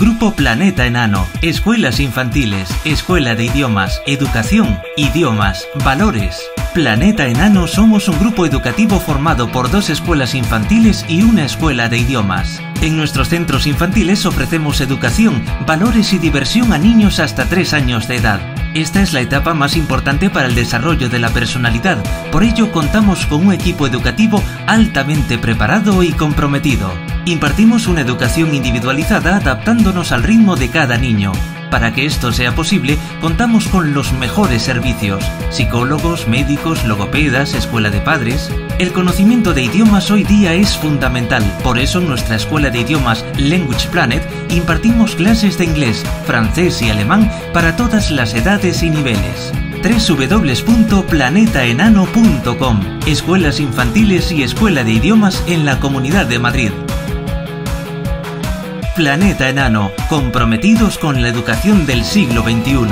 Grupo Planeta Enano, escuelas infantiles, escuela de idiomas, educación, idiomas, valores. Planeta Enano somos un grupo educativo formado por 2 escuelas infantiles y una escuela de idiomas. En nuestros centros infantiles ofrecemos educación, valores y diversión a niños hasta 3 años de edad. Esta es la etapa más importante para el desarrollo de la personalidad, por ello contamos con un equipo educativo altamente preparado y comprometido. Impartimos una educación individualizada adaptándonos al ritmo de cada niño. Para que esto sea posible, contamos con los mejores servicios: psicólogos, médicos, logopedas, escuela de padres. El conocimiento de idiomas hoy día es fundamental, por eso en nuestra escuela de idiomas Language Planet impartimos clases de inglés, francés y alemán para todas las edades y niveles. www.planetaenano.com, escuelas infantiles y escuela de idiomas en la Comunidad de Madrid. Planeta Enano, comprometidos con la educación del siglo XXI.